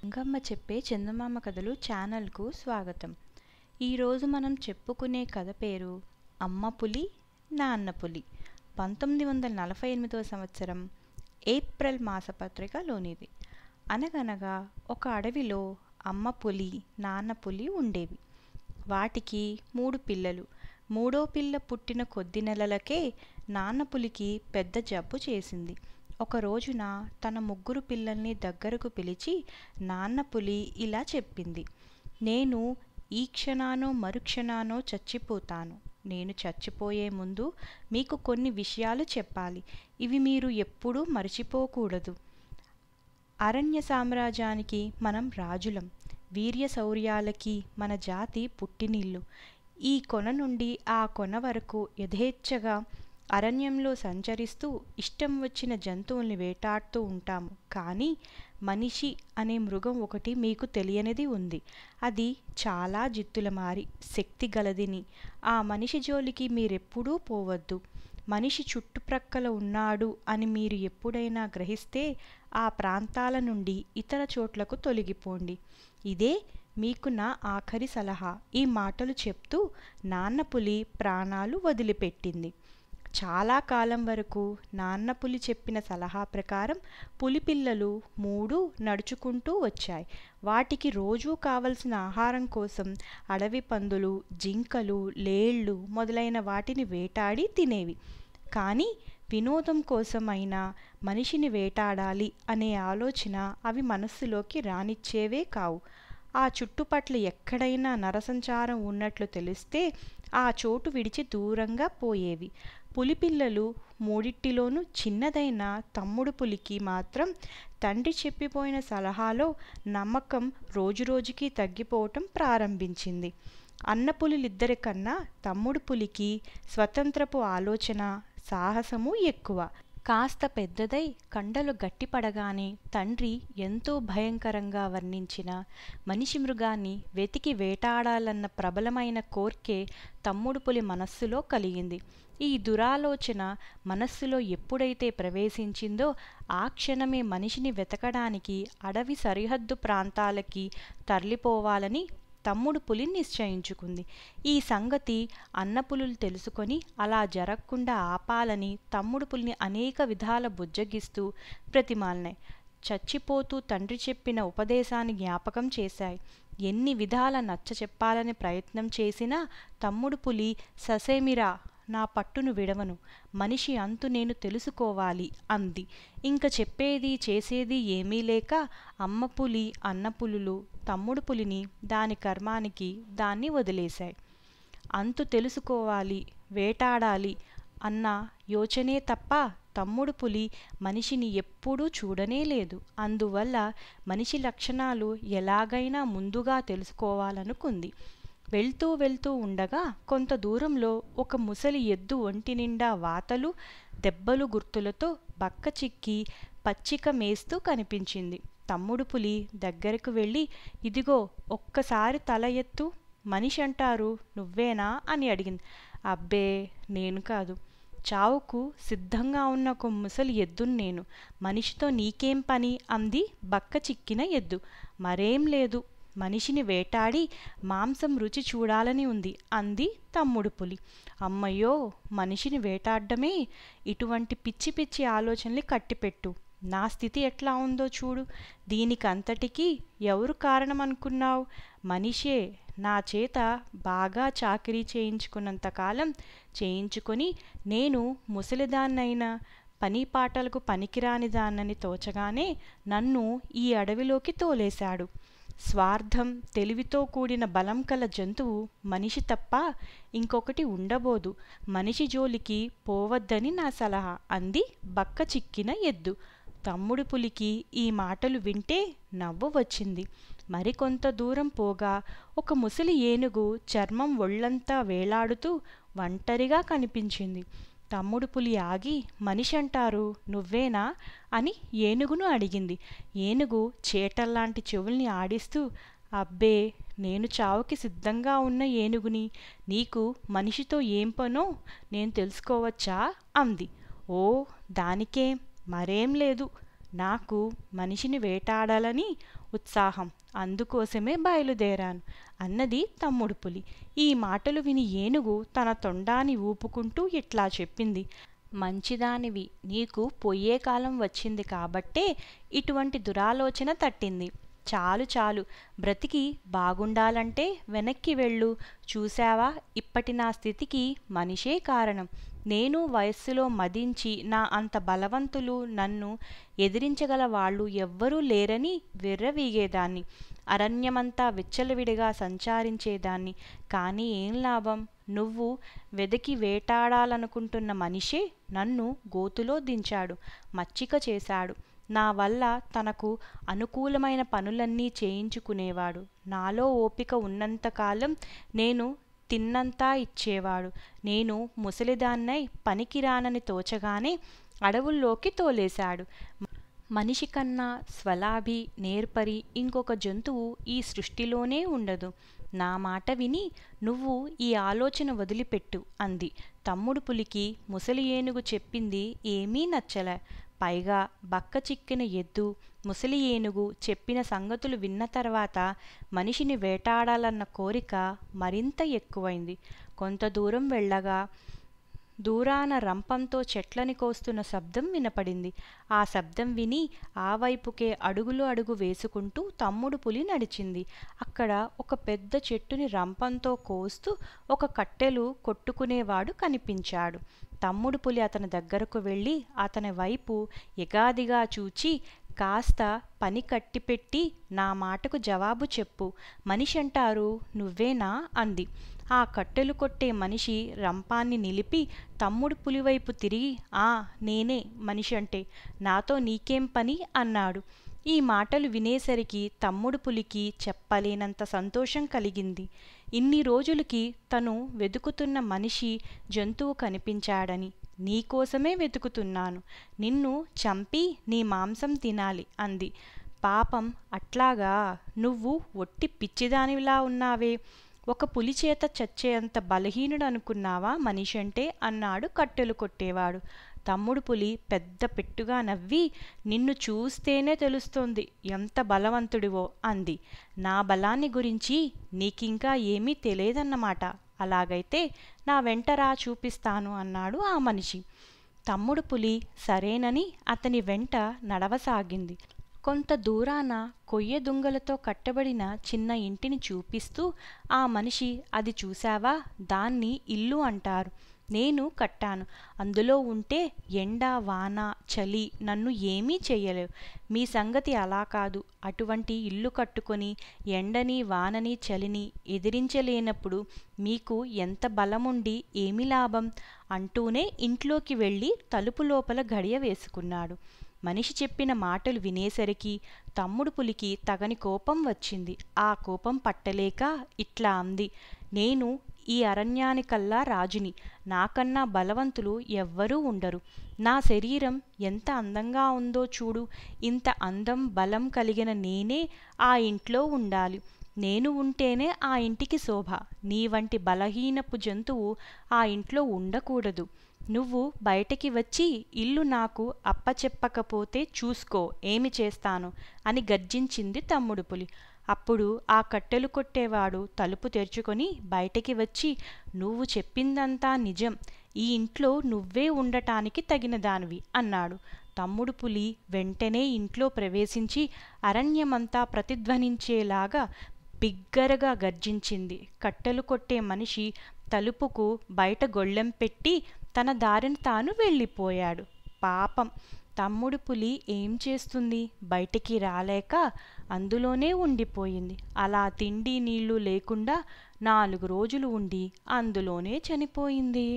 గంగమ్మ చెప్పే చందమామ కథలు ఛానల్కు స్వాగతం. ఈరోజు మనం చెప్పుకునే కథ పేరు అమ్మ పులి నాన్న పులి. 1948వ సంవత్సరం ఏప్రిల్ మాసపత్రికలోనిది. అనగనగా ఒక అడవిలో అమ్మ పులి నాన్న పులి ఉండేవి. వాటికి 3 పిల్లలు. మూడో పిల్ల పుట్టిన కొద్ది నెలలకే నాన్న పులికి పెద్ద జబ్బు చేసింది. ఒక రోజున తన 3 పిల్లల్ని దగ్గరకు పిలిచి నాన్న పులి ఇలా చెప్పింది: నేను ఈ క్షణానో మరుక్షణానో చచ్చిపోతాను. నేను చచ్చిపోయే ముందు మీకు కొన్ని విషయాలు చెప్పాలి. ఇవి మీరు ఎప్పుడూ మర్చిపోకూడదు. అరణ్య సామ్రాజ్యానికి మనం రాజులం. వీర్య శౌర్యాలకి మన జాతి పుట్టినిల్లు. ఈ కొన నుండి ఆ కొన వరకు యథేచ్ఛగా అరణ్యంలో సంచరిస్తూ ఇష్టం వచ్చిన జంతువుల్ని వేటాడుతూ ఉంటాము. కానీ మనిషి అనే మృగం ఒకటి మీకు తెలియనిది ఉంది. అది చాలా జిత్తులమారి శక్తి గలదిని. ఆ మనిషి జోలికి మీరెప్పుడూ పోవద్దు. మనిషి చుట్టుప్రక్కల ఉన్నాడు అని మీరు ఎప్పుడైనా గ్రహిస్తే ఆ ప్రాంతాల నుండి ఇతర చోట్లకు తొలగిపోండి. ఇదే మీకు నా ఆఖరి సలహా. ఈ మాటలు చెప్తూ నాన్న పులి ప్రాణాలు వదిలిపెట్టింది. చాలా కాలం వరకు నాన్న పులి చెప్పిన సలహా ప్రకారం పులిపిల్లలు 3 నడుచుకుంటూ వచ్చాయి. వాటికి రోజూ కావలసిన ఆహారం కోసం అడవి పందులు, జింకలు, లేళ్ళు మొదలైన వాటిని వేటాడి తినేవి. కానీ వినోదం కోసం అయినా మనిషిని వేటాడాలి అనే ఆలోచన అవి మనస్సులోకి రానిచ్చేవే కావు. ఆ చుట్టుపట్ల ఎక్కడైనా నరసంచారం ఉన్నట్లు తెలిస్తే ఆ చోటు విడిచి దూరంగా పోయేవి. పులిపిల్లలు 3 చిన్నదైన తమ్ముడు పులికి మాత్రం తండ్రి చెప్పిపోయిన సలహాలో నమ్మకం రోజురోజుకి తగ్గిపోవటం ప్రారంభించింది. అన్నపులిద్దరికన్నా తమ్ముడు పులికి స్వతంత్రపు ఆలోచన, సాహసము ఎక్కువ. కాస్త పెద్దదై కండలు గట్టిపడగానే తండ్రి ఎంతో భయంకరంగా వర్ణించిన మనిషి మృగాన్ని వెతికి వేటాడాలన్న ప్రబలమైన కోర్కె తమ్ముడు పులి మనస్సులో కలిగింది. ఈ దురాలోచన మనస్సులో ఎప్పుడైతే ప్రవేశించిందో ఆ క్షణమే మనిషిని వెతకడానికి అడవి సరిహద్దు ప్రాంతాలకి తరలిపోవాలని తమ్ముడు పులి నిశ్చయించుకుంది. ఈ సంగతి అన్నపులులు తెలుసుకొని అలా జరగకుండా ఆపాలని తమ్ముడు పులిని అనేక విధాల బుజ్జగిస్తూ ప్రతిమాలినాయి. చచ్చిపోతూ తండ్రి చెప్పిన ఉపదేశాన్ని జ్ఞాపకం చేశాయి. ఎన్ని విధాల నచ్చ చెప్పాలని ప్రయత్నం చేసినా తమ్ముడు పులి ససేమిరా, నా పట్టును విడవను, మనిషి అంతు నేను తెలుసుకోవాలి అంది. ఇంక చెప్పేది చేసేది ఏమీ లేక అమ్మ పులి, అన్నపులులు తమ్ముడు పులిని దాని కర్మానికి దాన్ని వదిలేశాయి. అంతు తెలుసుకోవాలి, వేటాడాలి అన్న యోచనే తప్ప తమ్ముడు పులి మనిషిని ఎప్పుడూ చూడనే లేదు. అందువల్ల మనిషి లక్షణాలు ఎలాగైనా ముందుగా తెలుసుకోవాలనుకుంది. వెళ్తూ వెళ్తూ ఉండగా కొంత దూరంలో ఒక ముసలి ఎద్దు ఒంటి నిండా వాతలు, దెబ్బలు గుర్తులతో బక్క చిక్కి పచ్చిక మేస్తూ కనిపించింది. తమ్ముడు పులి దగ్గరకు వెళ్ళి, ఇదిగో ఒక్కసారి తల ఎత్తు, మనిషి అంటారు నువ్వేనా అని అడిగింది. అబ్బే, నేను కాదు, చావుకు సిద్ధంగా ఉన్న ఒక ముసలి ఎద్దును నేను. మనిషితో నీకేం పని అంది బక్క చిక్కిన ఎద్దు. మరేం లేదు, మనిషిని వేటాడి మాంసం రుచి చూడాలని ఉంది అంది తమ్ముడు పులి. అమ్మయ్యో, మనిషిని వేటాడమే, ఇటువంటి పిచ్చి పిచ్చి ఆలోచనలు కట్టిపెట్టు. నా స్థితి ఎట్లా ఉందో చూడు. దీనికంతటికీ ఎవరు కారణం అనుకున్నావు? మనిషే. నా చేత బాగా చాకిరీ చేయించుకున్నంతకాలం చేయించుకొని నేను ముసలిదాన్నైనా పనిపాటలకు పనికిరాని దాన్నని తోచగానే నన్ను ఈ అడవిలోకి తోలేశాడు. స్వార్థం, తెలివితో కూడిన బలం కల జంతువు మనిషి తప్ప ఇంకొకటి ఉండబోదు. మనిషి జోలికి పోవద్దని నా సలహా అంది బక్క చిక్కిన ఎద్దు. తమ్ముడు పులికి ఈ మాటలు వింటే నవ్వు వచ్చింది. మరికొంత దూరం పోగా ఒక ముసలి ఏనుగు చర్మం ఒళ్ళంతా వేలాడుతూ ఒంటరిగా కనిపించింది. తమ్ముడు పులి ఆగి, మనిషి అంటారు నువ్వేనా అని ఏనుగును అడిగింది. ఏనుగు చేటల్లాంటి చెవుల్ని ఆడిస్తూ, అబ్బే, నేను చావుకి సిద్ధంగా ఉన్న ఏనుగుని. నీకు మనిషితో ఏం పనో నేను తెలుసుకోవచ్చా అంది. ఓ, దానికేం, మరేం లేదు. నాకు మనిషిని వేటాడాలని ఉత్సాహం. అందుకోసమే బయలుదేరాను అన్నది తమ్ముడు పులి. ఈ మాటలు విని ఏనుగు తన తొండాన్ని ఊపుకుంటూ ఇట్లా చెప్పింది. మంచిదానివి, నీకు పొయ్యే కాలం వచ్చింది కాబట్టే ఇటువంటి దురాలోచన తట్టింది. చాలు చాలు, బ్రతికి బాగుండాలంటే వెనక్కి వెళ్ళు. చూశావా, ఇప్పటి నా స్థితికి మనిషే కారణం. నేను వయస్సులో మదించి నా అంత బలవంతులు, నన్ను ఎదిరించగల వాళ్ళు ఎవ్వరూ లేరని విర్రవీగేదాన్ని. అరణ్యమంతా విచ్చలవిడిగా సంచారించేదాన్ని. కానీ ఏం లాభం? నువ్వు వెదకి వేటాడాలనుకుంటున్న మనిషే నన్ను గోతులో దించాడు, మచ్చిక చేశాడు. నా వల్ల తనకు అనుకూలమైన పనులన్నీ చేయించుకునేవాడు. నాలో ఓపిక ఉన్నంతకాలం నేను తిన్నంతా ఇచ్చేవాడు. నేను ముసలిదాన్నై పనికిరానని తోచగానే అడవుల్లోకి తోలేశాడు. మనిషి కన్నా స్వలాభి, నేర్పరి ఇంకొక జంతువు ఈ సృష్టిలోనే ఉండదు. నా మాట విని నువ్వు ఈ ఆలోచన వదిలిపెట్టు అంది. తమ్ముడు పులికి ముసలి ఏనుగు చెప్పింది ఏమీ నచ్చలే. పైగా బక్క చిక్కిన ఎద్దు, ముసలి ఏనుగు చెప్పిన సంగతులు విన్న తర్వాత మనిషిని వేటాడాలన్న కోరిక మరింత ఎక్కువైంది. కొంత దూరం వెళ్ళగా దూరాన రంపంతో చెట్లని కోస్తున్న శబ్దం వినపడింది. ఆ శబ్దం విని ఆ వైపుకే అడుగులు అడుగు వేసుకుంటూ తమ్ముడు పులి నడిచింది. అక్కడ ఒక పెద్ద చెట్టుని రంపంతో కోస్తూ ఒక కట్టెలు కొట్టుకునేవాడు కనిపించాడు. తమ్ముడు పులి అతని దగ్గరకు వెళ్ళి అతని వైపు ఎగాదిగా చూచి, కాస్త పని కట్టిపెట్టి నా మాటకు జవాబు చెప్పు. మనిషి అంటారు నువ్వేనా అంది. ఆ కట్టెలు కొట్టే మనిషి రంపాన్ని నిలిపి తమ్ముడు పులివైపు తిరిగి, ఆ నేనే మనిషి అంటే, నాతో నీకేం పని అన్నాడు. ఈ మాటలు వినేసరికి తమ్ముడు పులికి చెప్పలేనంత సంతోషం కలిగింది. ఇన్ని రోజులకి తను వెతుకుతున్న మనిషి జంతువు కనిపించాడని. నీకోసమే వెతుకుతున్నాను. నిన్ను చంపి నీ మాంసం తినాలి అంది. పాపం, అట్లాగా? నువ్వు ఒట్టి పిచ్చిదానిలా ఉన్నావే. ఒక పులి చేత చచ్చేంత బలహీనుడు అనుకున్నావా మనిషి అంటే అన్నాడు కట్టెలు కొట్టేవాడు. తమ్ముడు పులి పెద్ద పెట్టుగా నవ్వి, నిన్ను చూస్తేనే తెలుస్తోంది ఎంత బలవంతుడివో అంది. నా బలాన్ని గురించి నీకింకా ఏమీ తెలియదన్నమాట. అలాగైతే నా వెంటరా చూపిస్తాను అన్నాడు ఆ మనిషి. తమ్ముడు పులి సరేనని అతని వెంట నడవసాగింది. కొంత దూరాన కొయ్య దుంగలతో కట్టబడిన చిన్న ఇంటిని చూపిస్తూ ఆ మనిషి, అది చూశావా, దాన్ని ఇల్లు అంటారు. నేను కట్టాను. అందులో ఉంటే ఎండ, వాన, చలి నన్ను ఏమీ చెయ్యలేవు. మీ సంగతి అలా కాదు. అటువంటి ఇల్లు కట్టుకొని ఎండని, వానని, చలిని ఎదిరించలేనప్పుడు మీకు ఎంత బలముండి ఏమి లాభం అంటూనే ఇంట్లోకి వెళ్ళి తలుపు లోపల గడియ వేసుకున్నాడు. మనిషి చెప్పిన మాటలు వినేసరికి తమ్ముడు పులికి తగని కోపం వచ్చింది. ఆ కోపం పట్టలేక ఇట్లా అంది, నేను ఈ అరణ్యానికల్లా రాజుని. నాకన్నా బలవంతులు ఎవ్వరూ ఉండరు. నా శరీరం ఎంత అందంగా ఉందో చూడు. ఇంత అందం, బలం కలిగిన నేనే ఆ ఇంట్లో ఉండాలి. నేను ఉంటేనే ఆ ఇంటికి శోభ. నీ వంటి బలహీనపు జంతువు ఆ ఇంట్లో ఉండకూడదు. నువ్వు బయటికి వచ్చి ఇల్లు నాకు అప్పచెప్పకపోతే చూసుకో ఏమి చేస్తాను అని గర్జించింది తమ్ముడు పులి. అప్పుడు ఆ కట్టెలు కొట్టేవాడు తలుపు తెరుచుకొని బయటికి వచ్చి, నువ్వు చెప్పిందంతా నిజం. ఈ ఇంట్లో నువ్వే ఉండటానికి తగిన దానివి అన్నాడు. తమ్ముడు పులి వెంటనే ఇంట్లో ప్రవేశించి అరణ్యమంతా ప్రతిధ్వనించేలాగా బిగ్గరగా గర్జించింది. కట్టెలు కొట్టే మనిషి తలుపుకు బయట గొళ్ళెం పెట్టి తన దారిని తాను వెళ్ళిపోయాడు. పాపం, తమ్ముడు పులి ఏం చేస్తుంది? బయటికి రాలేక అందులోనే ఉండిపోయింది. అలా తిండి నీళ్లు లేకుండా 4 రోజులు ఉండి అందులోనే చనిపోయింది.